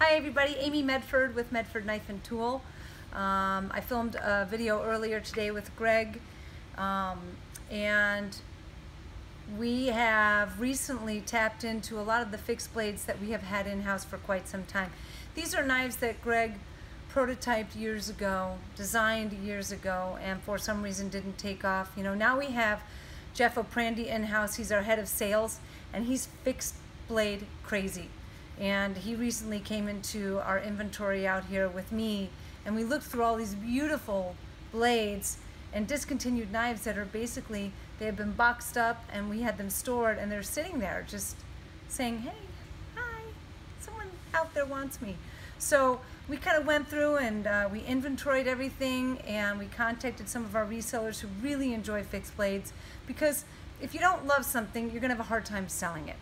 Hi everybody, Amy Medford with Medford Knife and Tool. I filmed a video earlier today with Greg, and we have recently tapped into a lot of the fixed blades that we have had in-house for quite some time. These are knives that Greg prototyped years ago, designed years ago, and for some reason didn't take off. You know, now we have Jeff O'Prandy in-house. He's our head of sales, and he's fixed blade crazy. And he recently came into our inventory out here with me, and we looked through all these beautiful blades and discontinued knives that are basically, they have been boxed up and we had them stored and they're sitting there just saying, hey, hi, someone out there wants me. So we kind of went through and we inventoried everything, and we contacted some of our resellers who really enjoy fixed blades, because if you don't love something, you're gonna have a hard time selling it.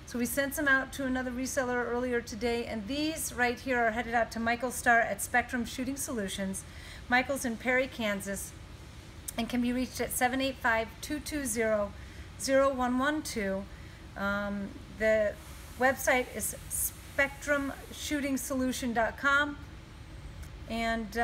So we sent some out to another reseller earlier today, and these right here are headed out to Michael Starr at Spectrum Shooting Solutions. Michael's in Perry, Kansas, and can be reached at 785-220-0112. The website is spectrumshootingsolution.com, and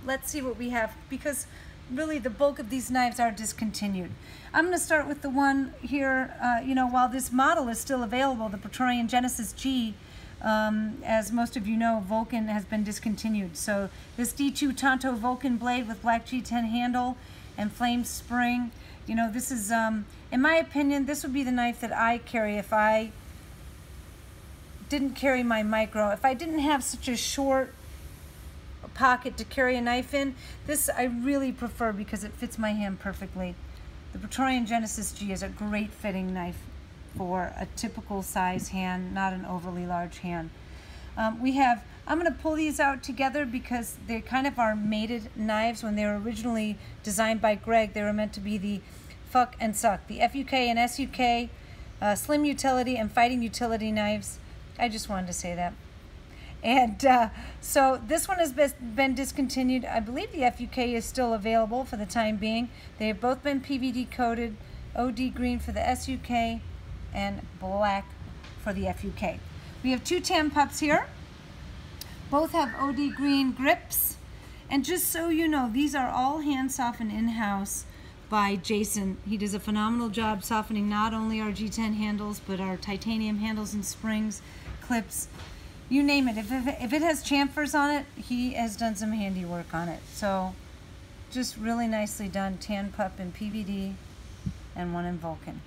let's see what we have, because really the bulk of these knives are discontinued. I'm going to start with the one here, you know, while this model is still available, the Praetorian Genesis G. As most of you know, Vulcan has been discontinued. So this D2 Tonto Vulcan blade with black G10 handle and flame spring, you know, this is, in my opinion, this would be the knife that I carry if I didn't carry my micro. If I didn't have such a short pocket to carry a knife in, this I really prefer because it fits my hand perfectly. The Praetorian Genesis G is a great fitting knife for a typical size hand, not an overly large hand. I'm going to pull these out together because they kind of are mated knives. When they were originally designed by Greg, they were meant to be the fuck and suck, the FUK and SUK, slim utility and fighting utility knives. I just wanted to say that. And so this one has been discontinued. I believe the FUK is still available for the time being. They have both been PVD coated, OD green for the SUK and black for the FUK. We have two tan pups here. Both have OD green grips. And just so you know, these are all hand softened in-house by Jason. He does a phenomenal job softening not only our G10 handles, but our titanium handles and springs, clips, you name it. If it has chamfers on it, he has done some handiwork on it. So just really nicely done. Tan pup in PVD and one in Vulcan.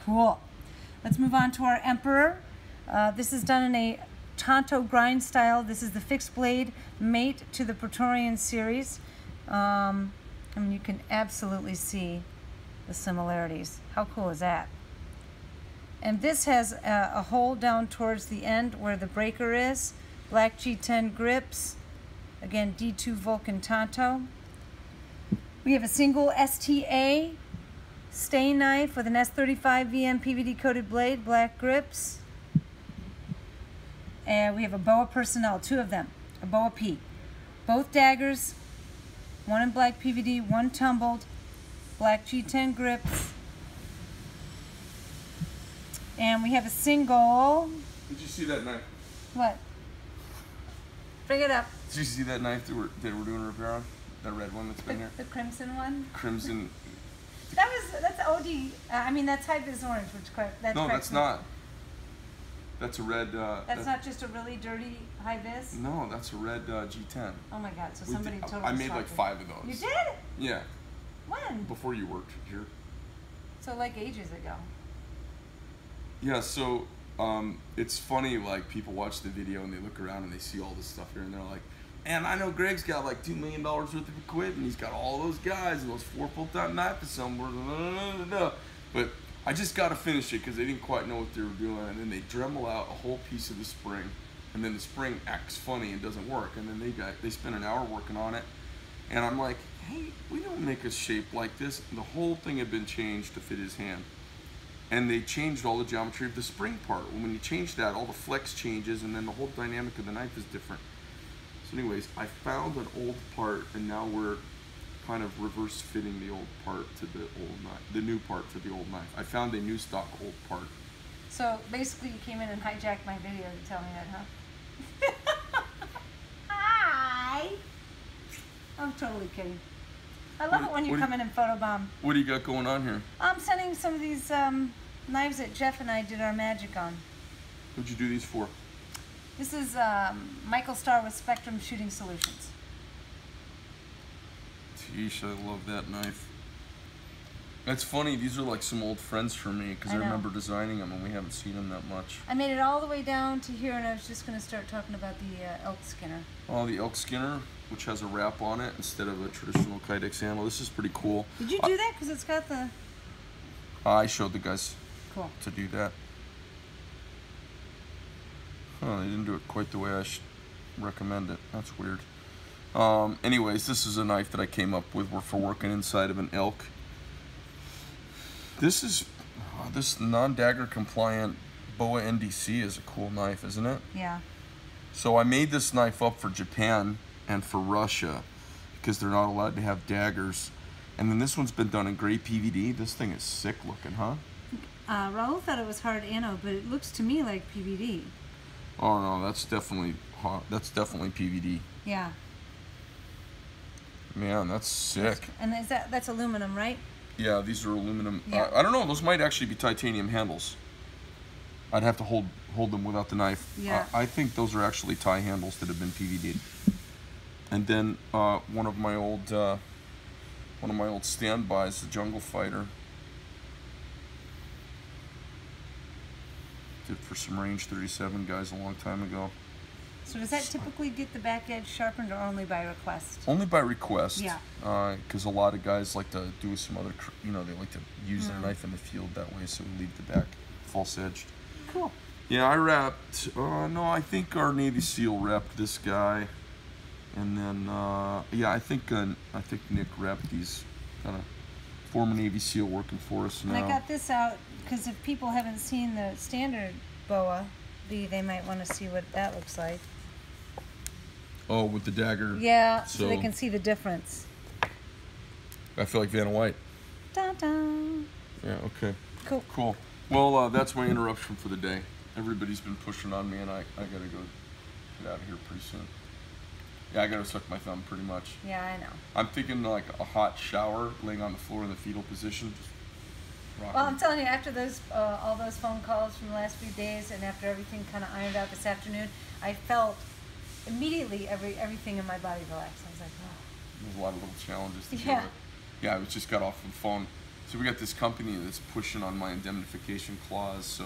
Cool. Let's move on to our Emperor. This is done in a Tonto grind style. This is the fixed blade mate to the Praetorian series. I mean, you can absolutely see the similarities. How cool is that? And this has a hole down towards the end where the breaker is. Black G10 grips. Again, D2 Vulcan Tonto. We have a single STA stay knife with an S35 VM PVD coated blade, black grips. And we have a Boa Personnel, two of them, a Boa P. Both daggers, one in black PVD, one tumbled, black G10 grips. And we have a single. Did you see that knife? What? Bring it up. Did you see that knife that we're doing a repair on? That red one that's been here? The crimson one? Crimson. That's OD. I mean, that's high vis orange, which that's no, that's not. That's a red. That's not just a really dirty high vis? No, that's a red G10. Oh my God, so somebody totally I made like 5 of those. You did? Yeah. When? Before you worked here. So like ages ago. Yeah, so it's funny, like people watch the video and they look around and they see all this stuff here and they're like, man, I know Greg's got like $2 million worth of equipment, he's got all those guys and those 4 full-time knife assemblers, but I just got to finish it because they didn't quite know what they were doing, and then they Dremel out a whole piece of the spring, and then the spring acts funny and doesn't work, and then they spent an hour working on it, and I'm like, hey, we don't make a shape like this. And the whole thing had been changed to fit his hand. And they changed all the geometry of the spring part. When you change that, all the flex changes, and then the whole dynamic of the knife is different. So anyways, I found an old part, and now we're kind of reverse fitting the old part to the old knife, the new part to the old knife. I found a new stock old part. So basically you came in and hijacked my video to tell me that, huh? totally kidding. I love it when you what do come in and photobomb. What do you got going on here? I'm sending some of these knives that Jeff and I did our magic on. What'd you do these for? This is Michael Starr with Spectrum Shooting Solutions. Yeesh, I love that knife. That's funny, these are like some old friends for me because I remember designing them and we haven't seen them that much. I made it all the way down to here and I was just going to start talking about the elk skinner. Oh, the elk skinner, which has a wrap on it instead of a traditional Kydex handle. This is pretty cool. Did you do that? Because it's got the... I showed the guys to do that. Oh, they didn't do it quite the way I recommend it. That's weird. Anyways, this is a knife that I came up with for working inside of an elk. This is this non-dagger compliant BOA NDC is a cool knife, isn't it? Yeah. So I made this knife up for Japan and for Russia because they're not allowed to have daggers. And then this one's been done in gray PVD. This thing is sick looking, huh? Raul thought it was hard anode, but it looks to me like PVD. Oh no, that's definitely hot. That's definitely PVD. Yeah. Man, that's sick. And is that's aluminum, right? Yeah, these are aluminum. Yeah. I don't know. Those might actually be titanium handles. I'd have to hold them without the knife. Yeah. I think those are actually tie handles that have been PVD'd. And then one of my old standbys, the Jungle Fighter. Did for some Range 37 guys a long time ago. So does that typically get the back edge sharpened or only by request? Only by request. Yeah. Because a lot of guys like to do some other, they like to use their knife in the field that way, so we leave the back false edged. Cool. Yeah, I wrapped. No, I think our Navy SEAL wrapped this guy, and then yeah, I think Nick wrapped these. Kind of former Navy SEAL working for us now. And I got this out because if people haven't seen the standard BOA, they might want to see what that looks like. Oh, with the dagger. Yeah, so they can see the difference. I feel like Vanna White. Dun, dun. Yeah, okay. Cool. Cool. Well, that's my interruption for the day. Everybody's been pushing on me, and I gotta go get out of here pretty soon. Yeah, I gotta suck my thumb pretty much. Yeah, I know. I'm thinking like a hot shower, laying on the floor in the fetal position. Just rocking. Well, I'm telling you, after those all those phone calls from the last few days, and after everything kind of ironed out this afternoon, I felt immediately everything in my body relaxed. I was like, oh. There's a lot of little challenges to deal Yeah. with. Yeah, I just got off the phone. So we got this company that's pushing on my indemnification clause. So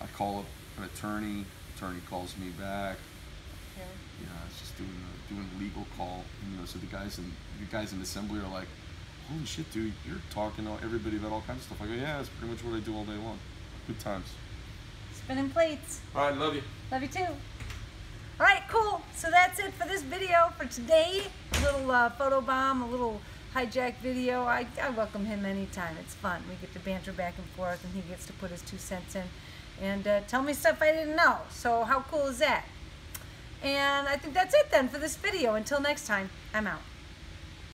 I call up an attorney. Attorney calls me back. Okay. Yeah, it's just doing the legal call. And, so the guys in assembly are like, "Holy shit, dude! You're talking to everybody about all kinds of stuff." I go, "Yeah, that's pretty much what I do all day long. Good times." Spinning plates. All right, love you. Love you too. All right, cool. So that's it for this video for today. A little photo bomb, a little hijack video. I welcome him anytime. It's fun. We get to banter back and forth, and he gets to put his 2 cents in and tell me stuff I didn't know. So how cool is that? And I think that's it then for this video. Until next time, I'm out.